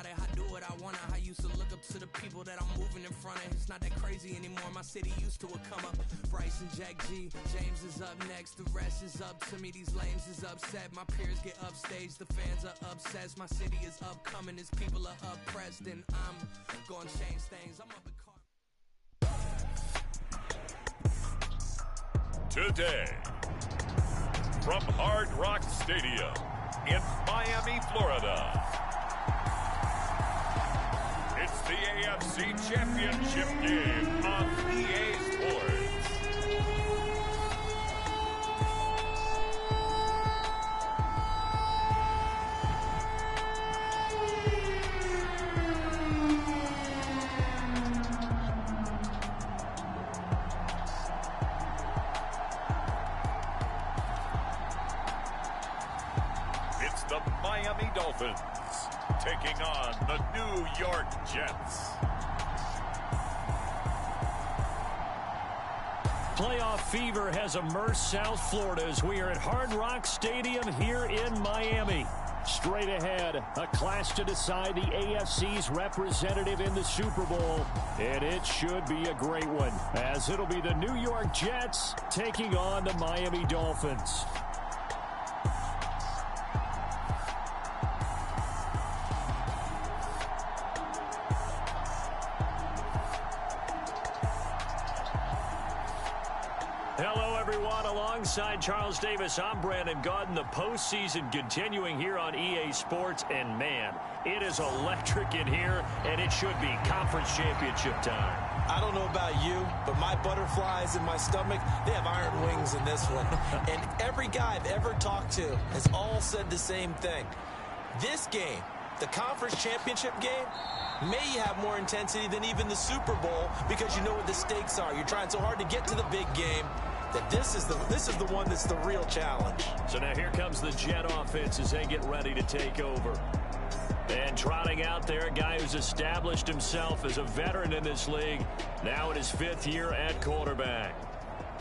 about it. I do what I want. I used to look up to the people that I'm moving in front of. It's not that crazy anymore. My city used to a come up. Bryce and Jack G, James is up next. The rest is up to me. These lames is upset. My peers get upstaged. The fans are obsessed. My city is upcoming. His people are oppressed, and I'm gonna change things. I'm up in car. Today, from Hard Rock Stadium in Miami, Florida, it's the AFC Championship game on EA Sports. The Miami Dolphins taking on the New York Jets. Playoff fever has immersed South Florida as we are at Hard Rock Stadium here in Miami. Straight ahead, a clash to decide the AFC's representative in the Super Bowl. And it should be a great one, as it'll be the New York Jets taking on the Miami Dolphins. Hello, everyone. Alongside Charles Davis, I'm Brandon Gaudin. The postseason continuing here on EA Sports. And, man, it is electric in here, and it should be conference championship time. I don't know about you, but my butterflies in my stomach, they have iron wings in this one. And every guy I've ever talked to has all said the same thing. This game, the conference championship game, may have more intensity than even the Super Bowl because you know what the stakes are. You're trying so hard to get to the big game that this is the one that's the real challenge. So now here comes the Jet offense as they get ready to take over. And trotting out there, a guy who's established himself as a veteran in this league, now in his 5th year at quarterback.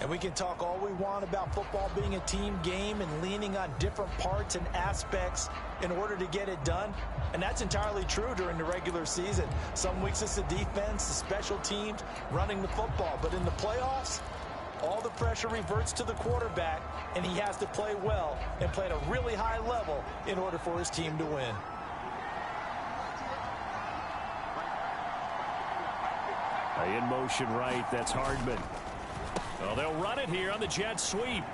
And we can talk all we want about football being a team game and leaning on different parts and aspects in order to get it done. And that's entirely true during the regular season. Some weeks it's the defense, the special teams, running the football. But in the playoffs, all the pressure reverts to the quarterback, and he has to play well and play at a really high level in order for his team to win. In motion right, that's Hardman. Well, they'll run it here on the jet sweep.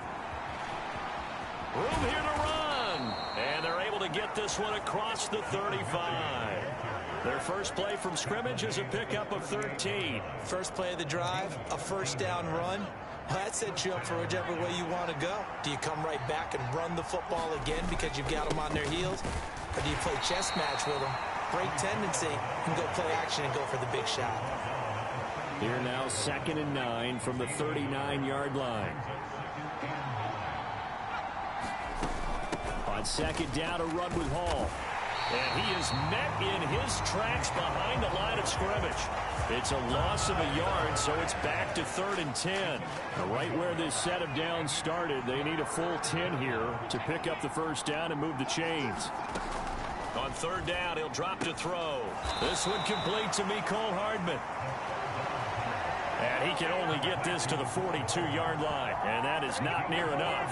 Room here to run. And they're able to get this one across the 35. Their first play from scrimmage is a pickup of 13. First play of the drive, a first down run. Well, that sets you up for whichever way you want to go. Do you come right back and run the football again because you've got them on their heels? Or do you play chess match with them? Great tendency. And go play action and go for the big shot. Here now, 2nd and 9 from the 39-yard line. On 2nd down, a run with Hall. And he is met in his tracks behind the line of scrimmage. It's a loss of a yard, so it's back to 3rd and 10. Right where this set of downs started, they need a full 10 here to pick up the first down and move the chains. On 3rd down, he'll drop to throw. This one complete to Mecole Hardman. And he can only get this to the 42-yard line, and that is not near enough.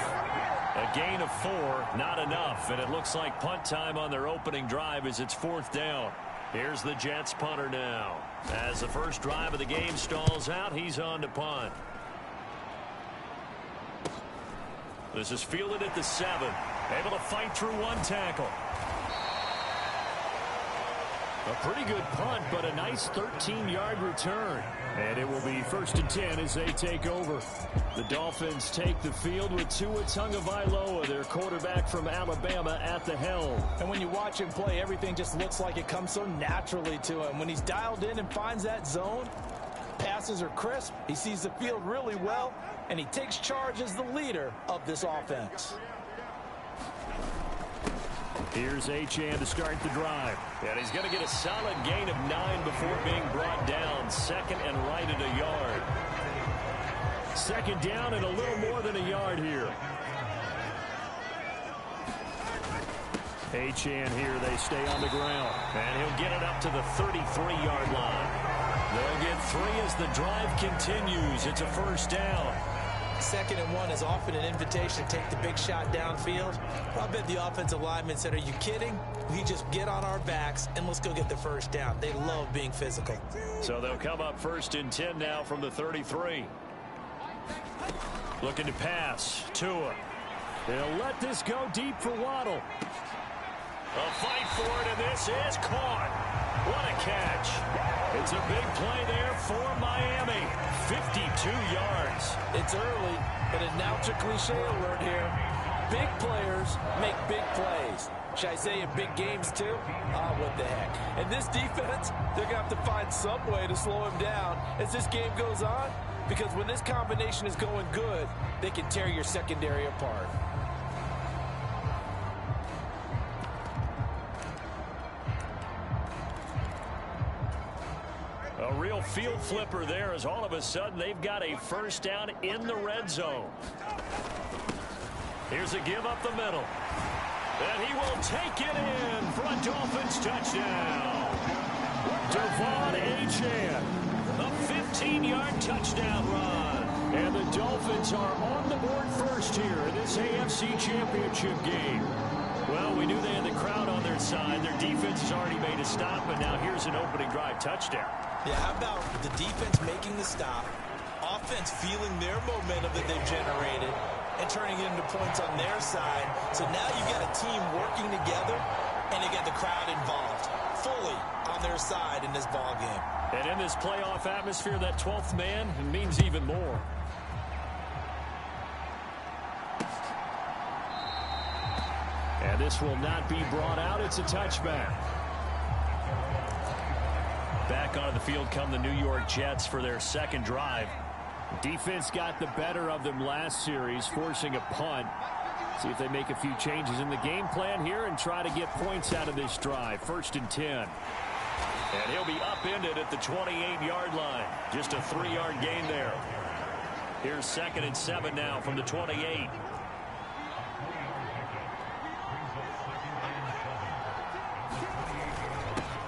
A gain of 4, not enough, and it looks like punt time on their opening drive as it's 4th down. Here's the Jets punter now. As the first drive of the game stalls out, he's on to punt. This is fielded at the 7. Able to fight through one tackle. A pretty good punt, but a nice 13-yard return. And it will be 1st and 10 as they take over. The Dolphins take the field with Tua Tagovailoa, their quarterback from Alabama, at the helm. And when you watch him play, everything just looks like it comes so naturally to him. When he's dialed in and finds that zone, passes are crisp, he sees the field really well, and he takes charge as the leader of this offense. Here's Achane to start the drive. And he's going to get a solid gain of 9 before being brought down. 2nd and right at a yard. 2nd down and a little more than a yard here. Achane here, they stay on the ground. And he'll get it up to the 33-yard line. They'll get 3 as the drive continues. It's a first down. 2nd and 1 is often an invitation to take the big shot downfield. I bet the offensive lineman said, are you kidding? We just get on our backs and let's go get the first down. They love being physical. So they'll come up 1st and 10 now from the 33. Looking to pass. Tua. They'll let this go deep for Waddle. A fight for it, and this is caught. What a catch. It's a big play there for Miami. 52 yards. It's early, but it's a cliche alert here. Big players make big plays. Should I say in big games too? What the heck. And this defense, they're going to have to find some way to slow him down as this game goes on, because when this combination is going good, they can tear your secondary apart. A real field flipper there, as all of a sudden they've got a first down in the red zone. Here's a give up the middle. And he will take it in for a Dolphins touchdown. Devon Achane, a 15-yard touchdown run. And the Dolphins are on the board first here in this AFC Championship game. Well, we knew they had the crowd on their side. Their defense has already made a stop, but now here's an opening drive touchdown. Yeah, how about the defense making the stop, offense feeling their momentum that they've generated, and turning it into points on their side. So now you've got a team working together, and you get the crowd involved fully on their side in this ball game. And in this playoff atmosphere, that 12th man means even more. And this will not be brought out. It's a touchback. Back onto the field come the New York Jets for their second drive. Defense got the better of them last series, forcing a punt. See if they make a few changes in the game plan here and try to get points out of this drive. 1st and 10. And he'll be upended at the 28-yard line. Just a 3-yard gain there. Here's 2nd and 7 now from the 28.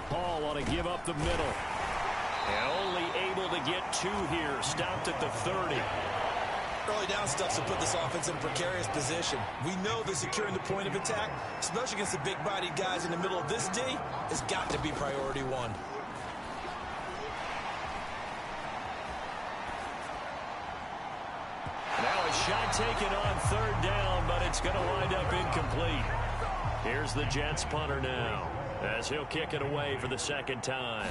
Paul ought to give up the middle. And only able to get 2 here. Stopped at the 30. Early down stuff to put this offense in a precarious position. We know that securing the point of attack, especially against the big-bodied guys in the middle of this D, has got to be priority 1. Now a shot taken on 3rd down, but it's going to wind up incomplete. Here's the Jets punter now, as he'll kick it away for the 2nd time.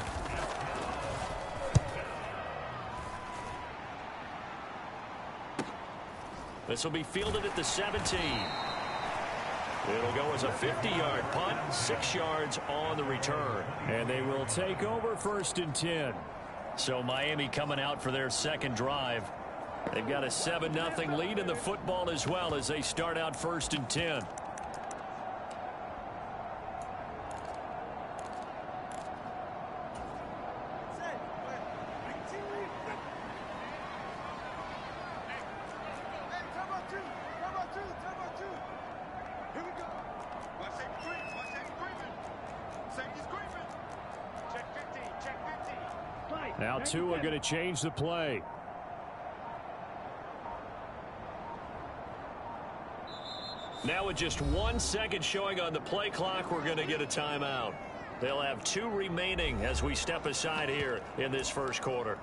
This will be fielded at the 17. It'll go as a 50-yard punt, 6 yards on the return. And they will take over 1st and 10. So Miami coming out for their second drive. They've got a 7-0 lead in the football as well as they start out 1st and 10. Now Tua going to change the play. Now with just 1 second showing on the play clock, we're going to get a timeout. They'll have 2 remaining as we step aside here in this first quarter.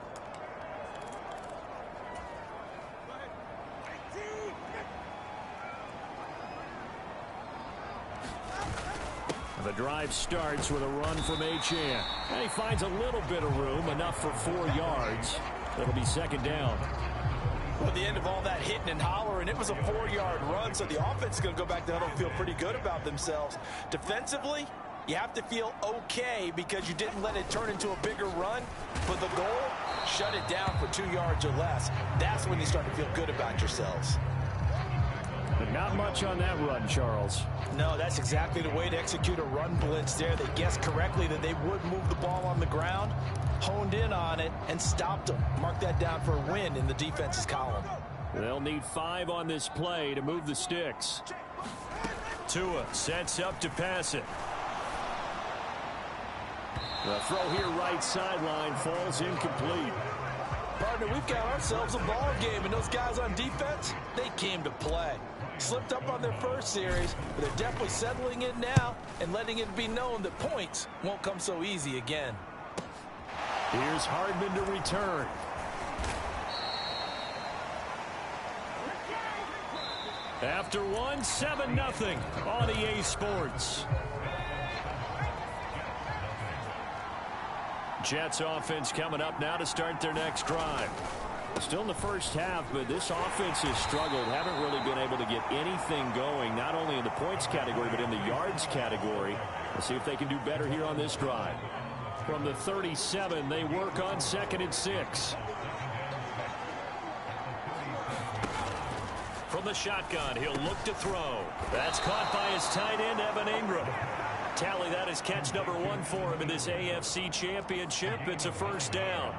The drive starts with a run from Achane. And he finds a little bit of room, enough for 4 yards. That'll be 2nd down. Well, at the end of all that hitting and hollering, it was a 4-yard run, so the offense is going to go back to huddle and feel pretty good about themselves. Defensively, you have to feel okay because you didn't let it turn into a bigger run. But the goal, shut it down for 2 yards or less. That's when you start to feel good about yourselves. But not much on that run, Charles. No, that's exactly the way to execute a run blitz there. They guessed correctly that they would move the ball on the ground, honed in on it, and stopped them. Mark that down for a win in the defense's column. They'll need 5 on this play to move the sticks. Tua sets up to pass it. The throw here right sideline falls incomplete. Partner, we've got ourselves a ball game, and those guys on defense, they came to play. Slipped up on their first series, but they're definitely settling in now and letting it be known that points won't come so easy again. Here's Hardman to return. After one, 7-0 on EA Sports. Jets offense coming up now to start their next drive. Still in the first half, but this offense has struggled. Haven't really been able to get anything going, not only in the points category, but in the yards category. Let's see if they can do better here on this drive. From the 37, they work on 2nd and 6. From the shotgun, he'll look to throw. That's caught by his tight end, Evan Ingram. Tally, that is catch number 1 for him in this AFC Championship. It's a first down.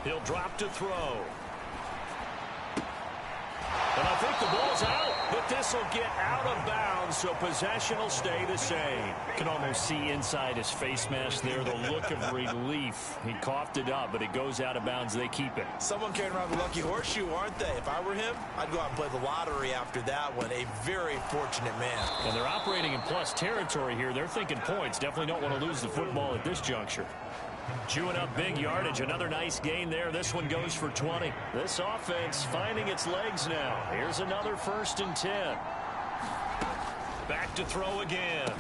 He'll drop to throw. And I think the ball's out, but this will get out of bounds, so possession will stay the same. You can almost see inside his face mask there the look of relief. He coughed it up, but it goes out of bounds. They keep it. Someone carrying around the lucky horseshoe, aren't they? If I were him, I'd go out and play the lottery after that one. A very fortunate man. And they're operating in plus territory here. They're thinking points. Definitely don't want to lose the football at this juncture. Chewing up big yardage. Another nice gain there. This one goes for 20. This offense finding its legs now. Here's another 1st and 10. Back to throw again.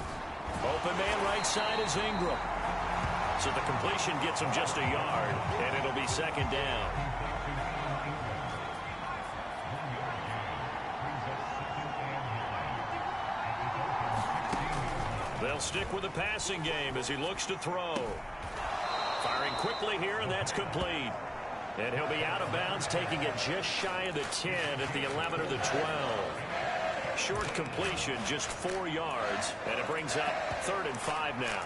Open man right side is Ingram. So the completion gets him just a yard, and it'll be 2nd down. They'll stick with the passing game as he looks to throw. Firing quickly here, and that's complete. And he'll be out of bounds, taking it just shy of the 10 at the 11 or the 12. Short completion, just 4 yards, and it brings up 3rd and 5 now.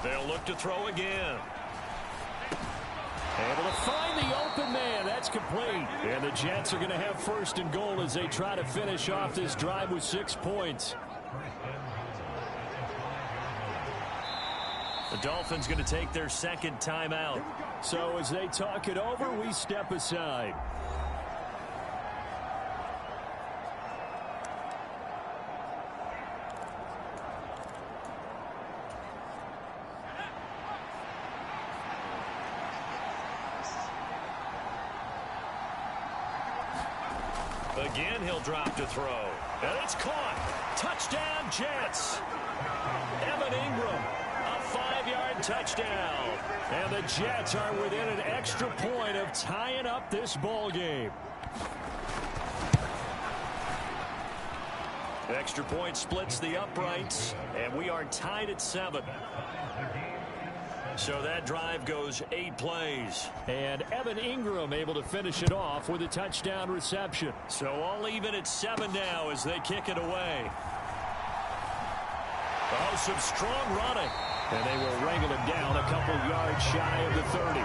They'll look to throw again. Able to find the open man. That's complete. And the Jets are going to have 1st and goal as they try to finish off this drive with 6 points. The Dolphins going to take their 2nd timeout. So as they talk it over, we step aside. Again, he'll drop to throw. And it's caught. Touchdown, Jets. Evan Ingram, a 5-yard touchdown. And the Jets are within an extra point of tying up this ball game. Extra point splits the uprights, and we are tied at 7. So that drive goes 8 plays. And Evan Ingram able to finish it off with a touchdown reception. So all even at 7 now as they kick it away. Oh, some strong running. And they will wrangle him down a couple yards shy of the 30.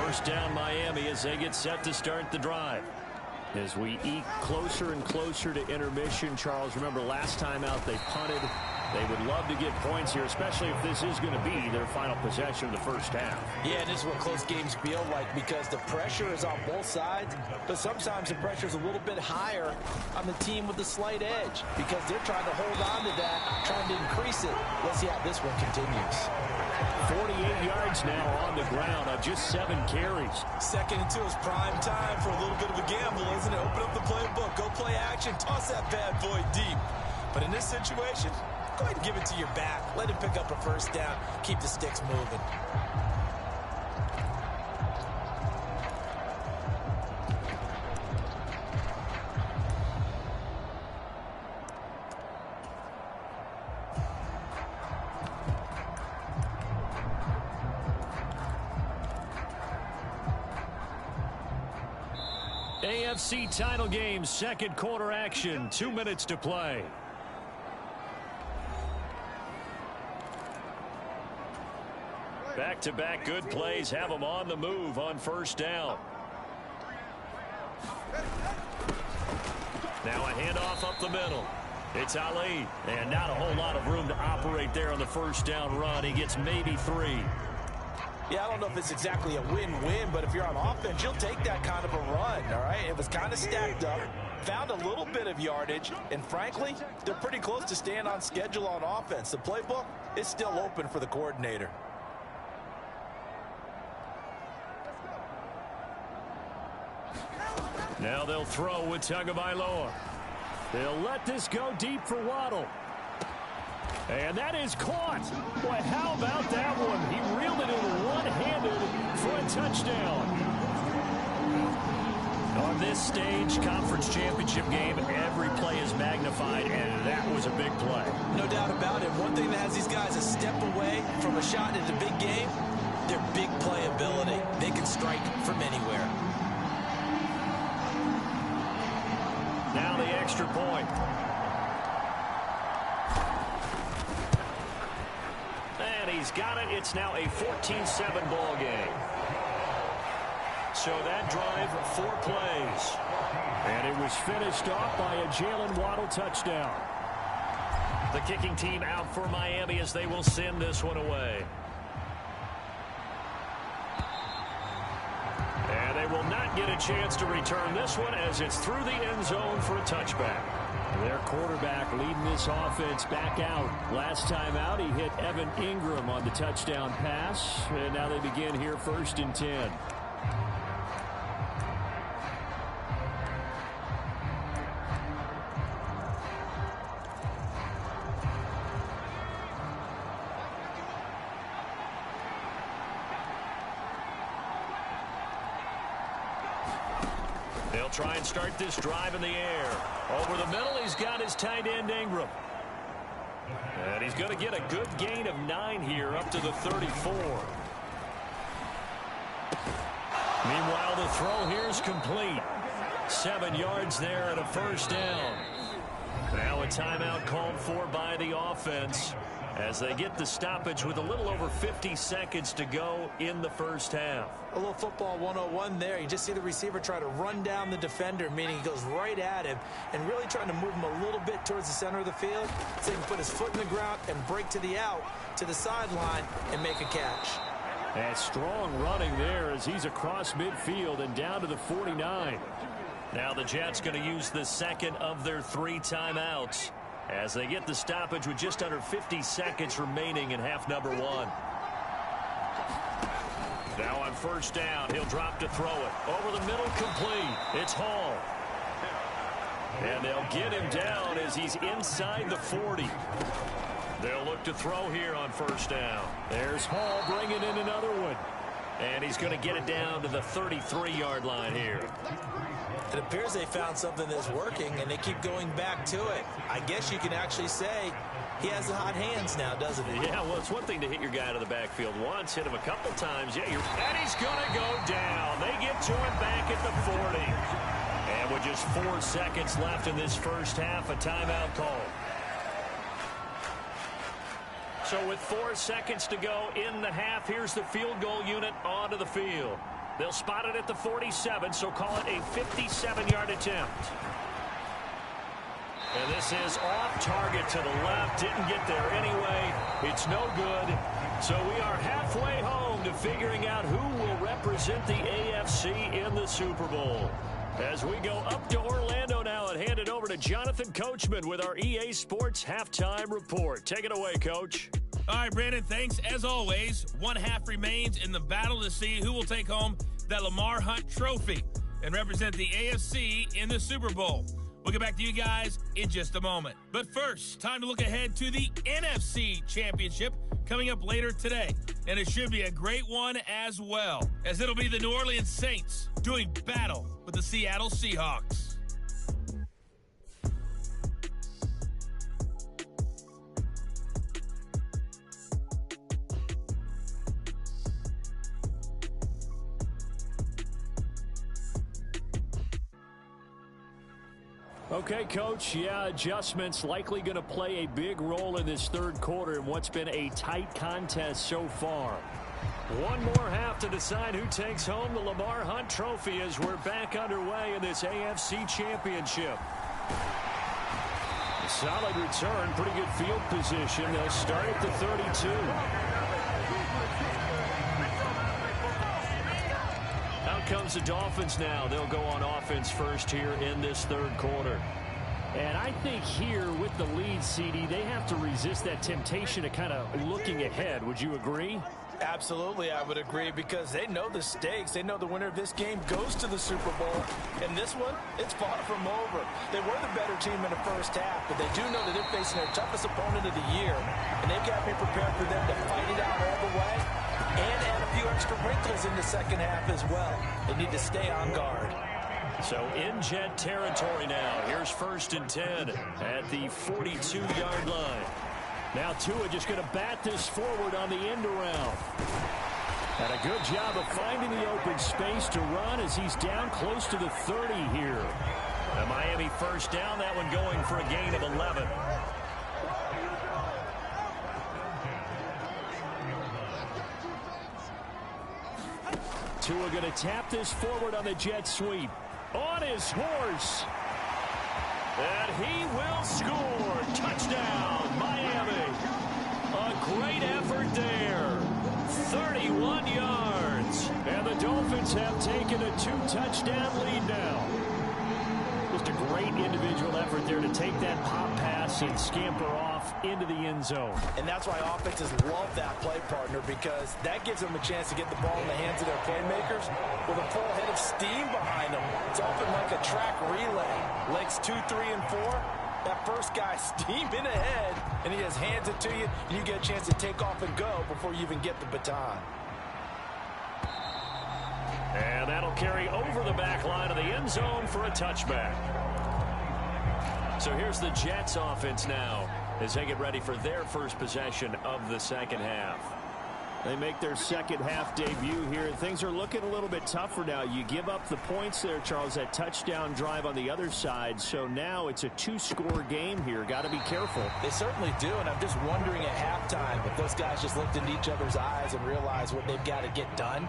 First down Miami as they get set to start the drive. As we eke closer and closer to intermission, Charles, remember last time out they punted. They would love to get points here, especially if this is going to be their final possession of the first half. Yeah, and this is what close games feel like because the pressure is on both sides, but sometimes the pressure is a little bit higher on the team with the slight edge because they're trying to hold on to that, trying to increase it. Let's see how this one continues. 48 yards now on the ground on just 7 carries. 2nd and 2 is prime time for a little bit of a gamble, isn't it? Open up the playbook, go play action, toss that bad boy deep. But in this situation, go ahead and give it to your back. Let him pick up a first down. Keep the sticks moving. AFC title game, 2nd quarter action, 2 minutes to play. Back-to-back good plays have them on the move on first down. Now a handoff up the middle. It's Ali, and not a whole lot of room to operate there on the first down run. He gets maybe 3. Yeah, I don't know if it's exactly a win-win, but if you're on offense, you'll take that kind of a run, all right? It was kind of stacked up, found a little bit of yardage, and frankly, they're pretty close to staying on schedule on offense. The playbook is still open for the coordinator. Now they'll throw with Tagovailoa. They'll let this go deep for Waddle. And that is caught. Boy, how about that one? He reeled it in one-handed for a touchdown. On this stage, conference championship game, every play is magnified, and that was a big play. No doubt about it. One thing that has these guys a step away from a shot in the big game, their big play ability. They can strike from anywhere. Now the extra point. And he's got it. It's now a 14-7 ball game. So that drive, 4 plays. And it was finished off by a Jalen Waddle touchdown. The kicking team out for Miami as they will send this one away. And they will not get a chance to return this one as it's through the end zone for a touchback. Their quarterback leading this offense back out. Last time out, he hit Evan Ingram on the touchdown pass. And now they begin here 1st and 10. They'll try and start this drive in the air. Over the middle, he's got his tight end Ingram. And he's going to get a good gain of 9 here up to the 34. Meanwhile, the throw here is complete. 7 yards there and a first down. Now a timeout called for by the offense as they get the stoppage with a little over 50 seconds to go in the first half. A little football 101 there. You just see the receiver try to run down the defender, meaning he goes right at him and really trying to move him a little bit towards the center of the field so he can put his foot in the ground and break to the out, to the sideline, and make a catch. And strong running there as he's across midfield and down to the 49. Now the Jets going to use the second of their 3 timeouts as they get the stoppage with just under 50 seconds remaining in half number 1. Now on first down, he'll drop to throw it. Over the middle, complete. It's Hall. And they'll get him down as he's inside the 40. They'll look to throw here on first down. There's Hall bringing in another one. And he's going to get it down to the 33-yard line here. It appears they found something that's working, and they keep going back to it. I guess you can actually say he has the hot hands now, doesn't he? Yeah, well, it's one thing to hit your guy to the backfield once, hit him a couple times. Yeah, and he's going to go down. They get to him back at the 40. And with just 4 seconds left in this first half, a timeout call. So with 4 seconds to go in the half, here's the field goal unit onto the field. They'll spot it at the 47, so call it a 57-yard attempt. And this is off target to the left. Didn't get there anyway. It's no good. So we are halfway home to figuring out who will represent the AFC in the Super Bowl. As we go up to Orlando now and hand it over to Jonathan Coachman with our EA Sports Halftime Report. Take it away, Coach. All right, Brandon, thanks. As always, 1 half remains in the battle to see who will take home that Lamar Hunt trophy and represent the AFC in the Super Bowl. We'll get back to you guys in just a moment. But first, time to look ahead to the NFC Championship coming up later today. And it should be a great one as well, as it'll be the New Orleans Saints doing battle with the Seattle Seahawks. Okay, Coach, yeah, adjustments likely going to play a big role in this third quarter in what's been a tight contest so far. One more half to decide who takes home the Lamar Hunt Trophy as we're back underway in this AFC Championship. Solid return, pretty good field position. They'll start at the 32. Out comes the Dolphins now. They'll go on offense first here in this third quarter. And I think here with the lead, CD, they have to resist that temptation to kind of looking ahead. Would you agree? Absolutely, I would agree, because they know the stakes. They know the winner of this game goes to the Super Bowl. And this one, it's far from over. They were the better team in the first half, but they do know that they're facing their toughest opponent of the year. And they've got to be prepared for them to fight it out all the way and add a few extra wrinkles in the second half as well. They need to stay on guard. So in Jet territory now. Here's 1st and 10 at the 42-yard line. Now Tua just going to bat this forward on the end around. And a good job of finding the open space to run as he's down close to the 30 here. The Miami first down, that one going for a gain of 11. Tua going to tap this forward on the jet sweep. On his horse. And he will score. Touchdown, Miami. A great effort there. 31 yards. And the Dolphins have taken a 2-touchdown lead now. Just a great individual effort there to take that pop pass and scamper off into the end zone. And that's why offenses love that play partner, because that gives them a chance to get the ball in the hands of their playmakers with a full head of steam behind them. It's often like a track relay. Legs 2, 3, and 4. That first guy steaming ahead, and he just hands it to you, and you get a chance to take off and go before you even get the baton. And that'll carry over the back line of the end zone for a touchback. So here's the Jets offense now as they get ready for their first possession of the second half. They make their second half debut here. Things are looking a little bit tougher now. You give up the points there, Charles, that touchdown drive on the other side. So now it's a 2-score game here. Got to be careful. They certainly do, and I'm just wondering at halftime if those guys just looked into each other's eyes and realized what they've got to get done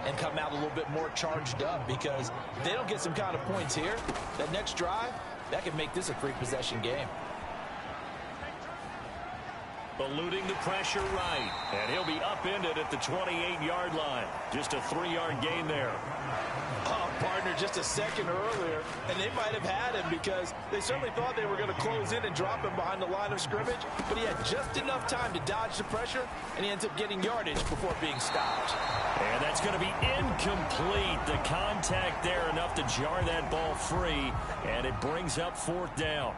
and come out a little bit more charged up, because if they don't get some kind of points here, that next drive, that could make this a 3-possession game. Eluding the pressure right. And he'll be upended at the 28-yard line. Just a 3-yard gain there. Oh, partner, just a second earlier, and they might have had him, because they certainly thought they were going to close in and drop him behind the line of scrimmage, but he had just enough time to dodge the pressure, and he ends up getting yardage before being stopped. And that's going to be incomplete. The contact there enough to jar that ball free, and it brings up 4th down.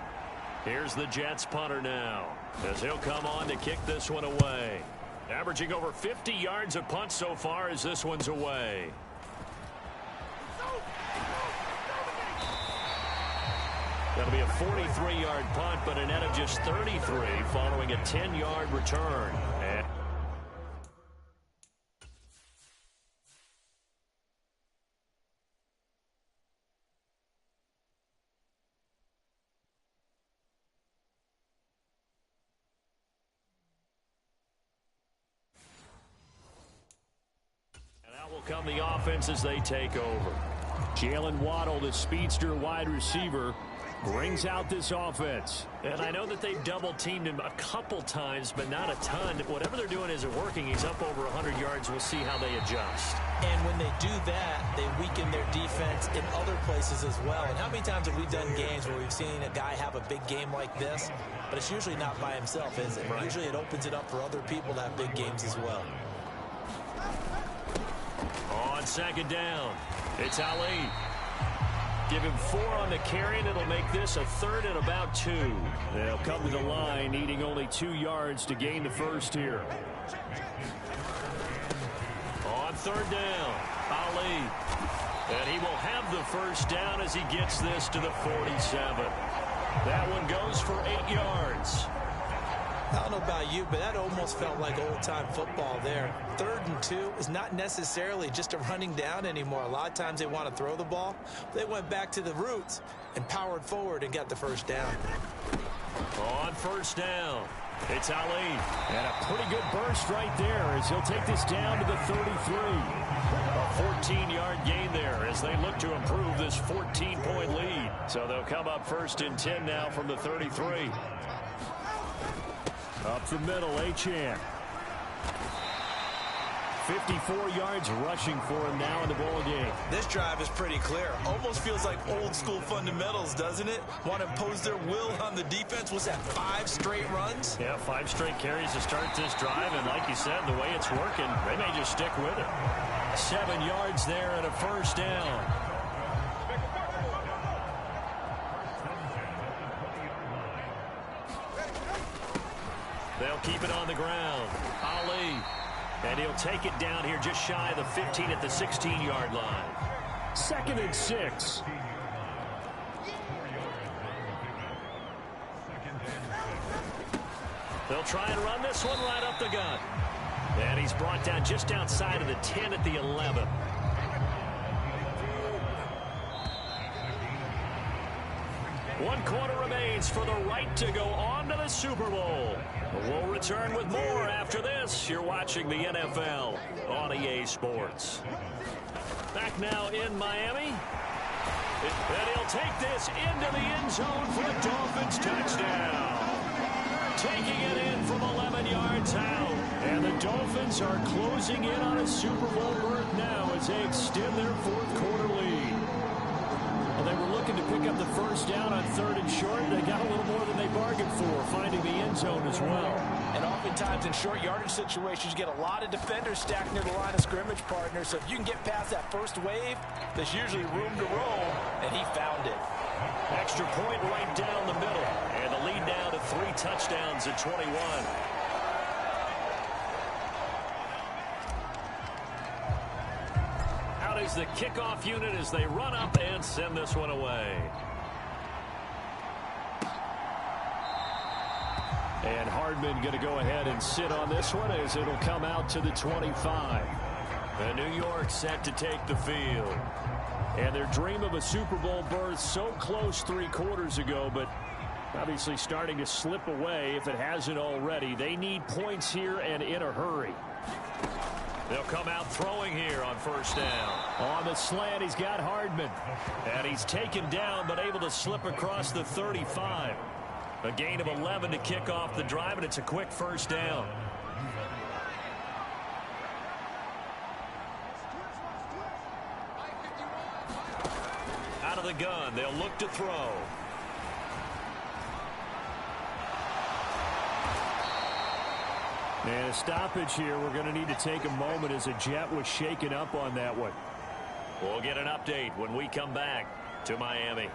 Here's the Jets punter now, as he'll come on to kick this one away. Averaging over 50 yards a punt so far as this one's away. That'll be a 43-yard punt, but a net of just 33 following a 10-yard return. And out will come the offense as they take over. Jalen Waddle, the speedster wide receiver, brings out this offense. And I know that they've double-teamed him a couple times, but not a ton. Whatever they're doing isn't working. He's up over 100 yards. We'll see how they adjust. And when they do that, they weaken their defense in other places as well. And how many times have we done games where we've seen a guy have a big game like this, but it's usually not by himself, is it? Right. Usually it opens it up for other people to have big games as well. On second down, it's Ali. Give him 4 on the carry, and it'll make this a 3rd and about 2. They'll come to the line, needing only 2 yards to gain the first here. On 3rd down, Ali. And he will have the first down as he gets this to the 47. That one goes for 8 yards. I don't know about you, but that almost felt like old-time football there. 3rd and 2 is not necessarily just a running down anymore. A lot of times they want to throw the ball. They went back to the roots and powered forward and got the first down. On 1st down, It's Ali. And a pretty good burst right there as he'll take this down to the 33. A 14-yard gain there as they look to improve this 14-point lead. So they'll come up 1st and 10 now from the 33. Up the middle, Achane. 54 yards rushing for him now in the ball game. This drive is pretty clear. Almost feels like old school fundamentals, doesn't it? Want to impose their will on the defense. Was that 5 straight runs? Yeah, 5 straight carries to start this drive. And like you said, the way it's working, they may just stick with it. 7 yards there and a 1st down. They'll keep it on the ground. Ali. And he'll take it down here just shy of the 15 at the 16-yard line. 2nd and 6. They'll try and run this one right up the gut. And he's brought down just outside of the 10 at the 11. One quarter remains for the right to go on to the Super Bowl. We'll return with more after this. You're watching the NFL on EA Sports. Back now in Miami. And he'll take this into the end zone for a Dolphins touchdown. Taking it in from 11 yards out. And the Dolphins are closing in on a Super Bowl berth now as they extend their 4th quarter lead. Well, they were looking to pick up the 1st down on 3rd and short. They got a little more than they bargained for, finding the end zone as well. And oftentimes in short yardage situations, you get a lot of defenders stacked near the line of scrimmage, partners. So if you can get past that first wave, there's usually room to roll, and he found it. Extra point right down the middle. And the lead now to 3 touchdowns at 21. Out is the kickoff unit as they run up and send this one away. And Hardman going to go ahead and sit on this one as it'll come out to the 25. And New York set to take the field. And their dream of a Super Bowl berth so close 3 quarters ago, but obviously starting to slip away if it hasn't already. They need points here and in a hurry. They'll come out throwing here on 1st down. On the slant, he's got Hardman. And he's taken down but able to slip across the 35. A gain of 11 to kick off the drive, and it's a quick 1st down. Out of the gun, they'll look to throw. And a stoppage here. We're going to need to take a moment as a jet was shaken up on that one. We'll get an update when we come back to Miami.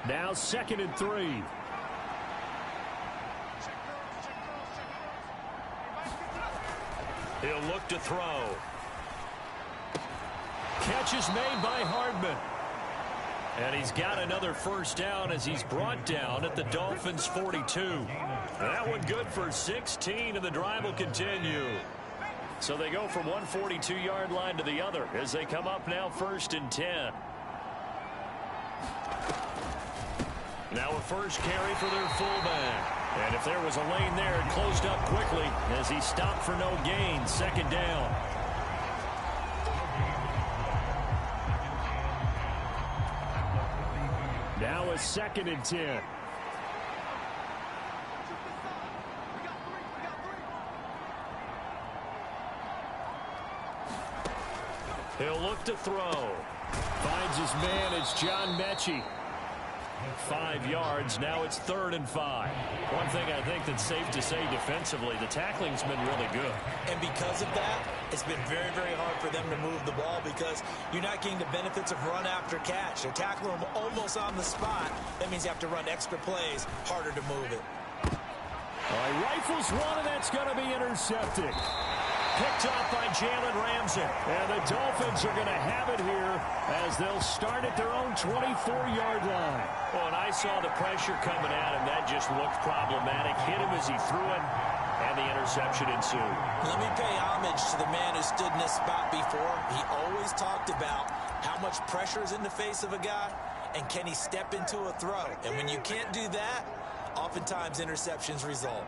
Now 2nd and 3. He'll look to throw. Catch is made by Hardman. And he's got another 1st down as he's brought down at the Dolphins' 42. That one good for 16, and the drive will continue. So they go from one 42-yard line to the other as they come up now 1st and 10. Now a first carry for their fullback. And if there was a lane there, it closed up quickly as he stopped for no gain. 2nd down. Now a 2nd and 10. He'll look to throw. Finds his man. It's John Mechie. 5 yards. Now it's 3rd and 5. One thing I think that's safe to say defensively, the tackling's been really good. And because of that, it's been very, very hard for them to move the ball because you're not getting the benefits of run after catch. They're tackling them almost on the spot. That means you have to run extra plays, harder to move it. All right, rifles one, and that's going to be intercepted. Picked off by Jalen Ramsey. And the Dolphins are going to have it here as they'll start at their own 24-yard line. Well, and I saw the pressure coming at him. That just looked problematic. Hit him as he threw it. and the interception ensued. Let me pay homage to the man who stood in this spot before. He always talked about how much pressure is in the face of a guy, and can he step into a throw? And when you can't do that, oftentimes interceptions result.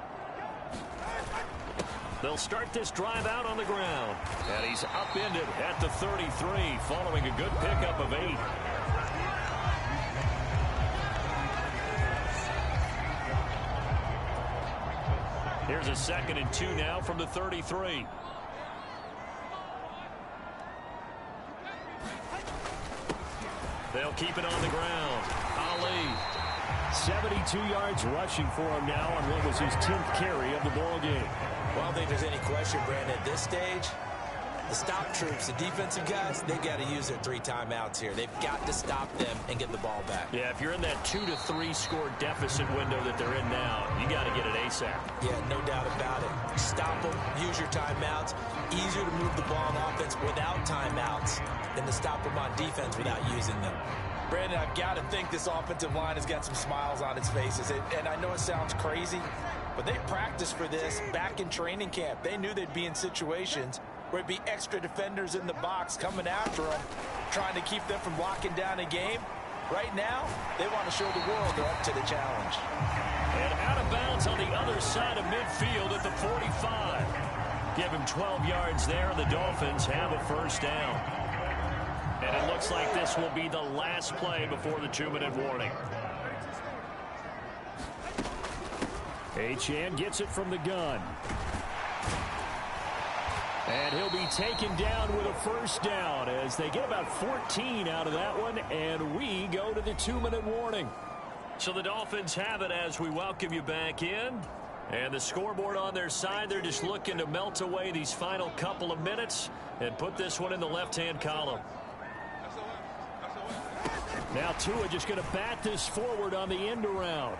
They'll start this drive out on the ground. And he's upended at the 33 following a good pickup of 8. Here's a 2nd and 2 now from the 33. They'll keep it on the ground. Ali. 72 yards rushing for him now on what was his 10th carry of the ball game. Well, I don't think there's any question, Brandon, at this stage, the stop troops, the defensive guys, they got to use their 3 timeouts here. They've got to stop them and get the ball back. Yeah, if you're in that 2 to 3 score deficit window that they're in now, you got to get it ASAP. Yeah, no doubt about it. Stop them, use your timeouts. Easier to move the ball on offense without timeouts than to stop them on defense without using them. Brandon, I've got to think this offensive line has got some smiles on its faces. And I know it sounds crazy, but they practiced for this back in training camp. They knew they'd be in situations where it'd be extra defenders in the box coming after them, trying to keep them from locking down a game. Right now, they want to show the world they're up to the challenge. And out of bounds on the other side of midfield at the 45. Give him 12 yards there, and the Dolphins have a first down. And it looks like this will be the last play before the 2-minute warning. Achane gets it from the gun. And he'll be taken down with a first down as they get about 14 out of that one, and we go to the 2-minute warning. So the Dolphins have it as we welcome you back in. And the scoreboard on their side, they're just looking to melt away these final couple of minutes and put this one in the left-hand column. Now Tua just going to bat this forward on the end around.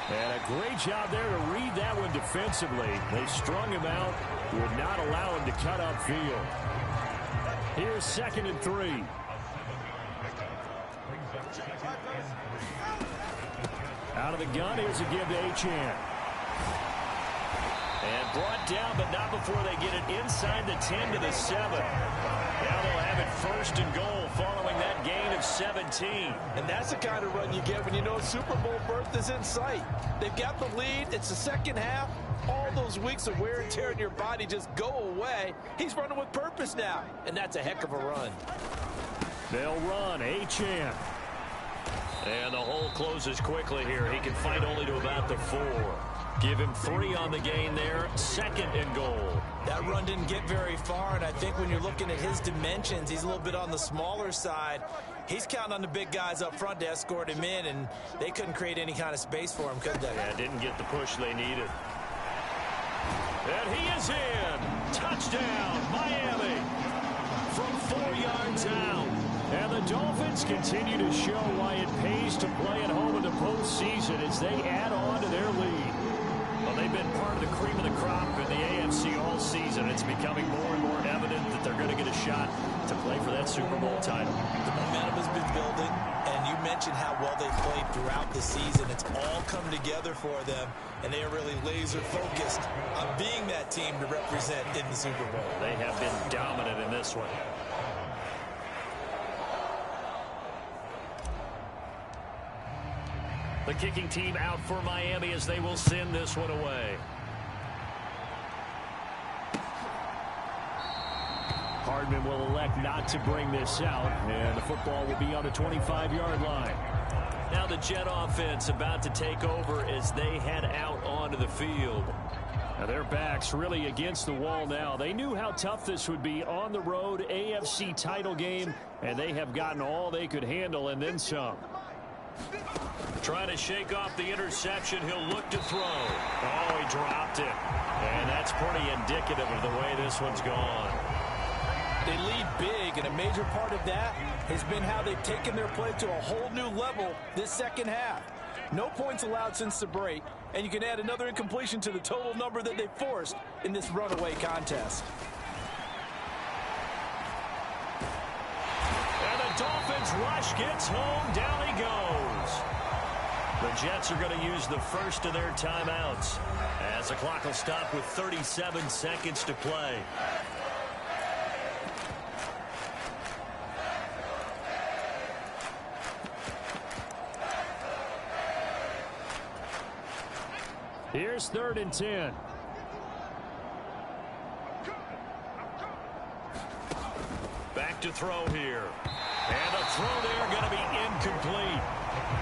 And a great job there to read that one defensively. They strung him out, would not allow him to cut upfield. Here's 2nd and 3. Out of the gun, here's a give to Achane. And brought down, but not before they get it inside the 10 to the 7. Now they'll have it 1st and goal following that gain of 17. And that's the kind of run you get when you know Super Bowl berth is in sight. They've got the lead. It's the second half. All those weeks of wear and tear in your body just go away. He's running with purpose now, and that's a heck of a run. They'll run. Achane. And the hole closes quickly here. He can fight only to about the 4. Give him 3 on the gain there. 2nd and goal. That run didn't get very far, and I think when you're looking at his dimensions, he's a little bit on the smaller side. He's counting on the big guys up front to escort him in, and they couldn't create any kind of space for him, could they? Yeah, didn't get the push they needed. And he is in. Touchdown, Miami. From 4 yards out. And the Dolphins continue to show why it pays to play at home in the postseason as they add on to their lead. Well, they've been part of the cream of the crop in the AFC all season. It's becoming more and more evident that they're going to get a shot to play for that Super Bowl title. The momentum has been building, and you mentioned how well they've played throughout the season. It's all come together for them, and they are really laser-focused on being that team to represent in the Super Bowl. They have been dominant in this one. The kicking team out for Miami as they will send this one away. Hardman will elect not to bring this out, and the football will be on the 25-yard line. Now the Jet offense about to take over as they head out onto the field. Now their backs really against the wall now. They knew how tough this would be on the road, AFC title game, and they have gotten all they could handle and then some. Trying to shake off the interception. He'll look to throw. Oh, he dropped it. And that's pretty indicative of the way this one's gone. They lead big, and a major part of that has been how they've taken their play to a whole new level this second half. No points allowed since the break, and you can add another incompletion to the total number that they forced in this runaway contest. And the Dolphins rush gets home. Down he goes. The Jets are going to use the first of their timeouts as the clock will stop with 37 seconds to play. Here's 3rd and 10. Back to throw here. And a throw there going to be incomplete.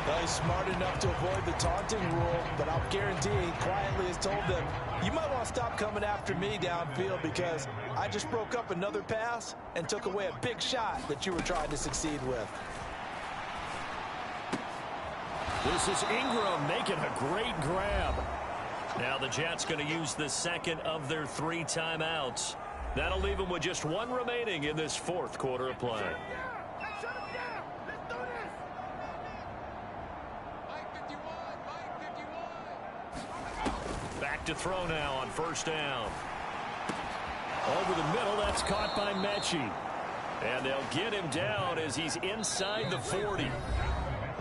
Well, he's smart enough to avoid the taunting rule, but I'll guarantee he quietly has told them, you might want to stop coming after me downfield because I just broke up another pass and took away a big shot that you were trying to succeed with. This is Ingram making a great grab. Now the Jets going to use the second of their 3 timeouts. That'll leave them with just 1 remaining in this 4th quarter of play. Back to throw now on 1st down. Over the middle, that's caught by Mechie. And they'll get him down as he's inside the 40.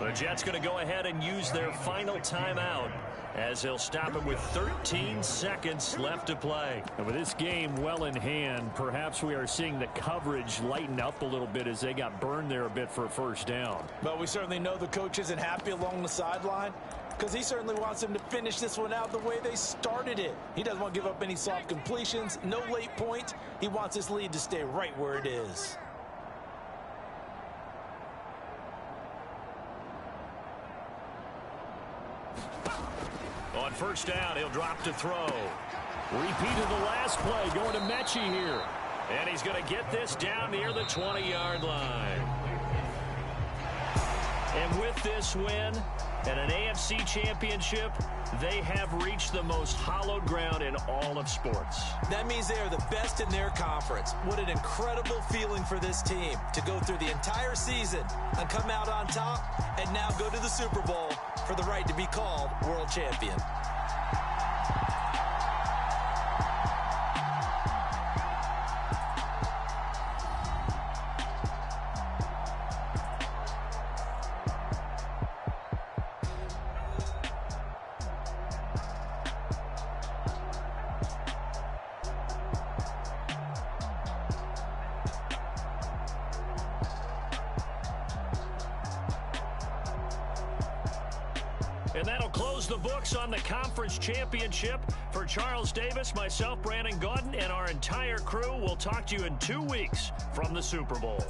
The Jets going to go ahead and use their final timeout as they'll stop it with 13 seconds left to play. And with this game well in hand, perhaps we are seeing the coverage lighten up a little bit as they got burned there a bit for a 1st down. But we certainly know the coach isn't happy along the sideline because he certainly wants them to finish this one out the way they started it. He doesn't want to give up any soft completions, no late point. He wants his lead to stay right where it is. On 1st down, he'll drop to throw. Repeat of the last play, going to Mechie here. And he's going to get this down near the 20-yard line. And with this win and an AFC championship, they have reached the most hallowed ground in all of sports. That means they are the best in their conference. What an incredible feeling for this team to go through the entire season and come out on top and now go to the Super Bowl for the right to be called world champion. And that'll close the books on the conference championship. For Charles Davis, myself, Brandon Gaudin, and our entire crew, we'll talk to you in 2 weeks from the Super Bowl.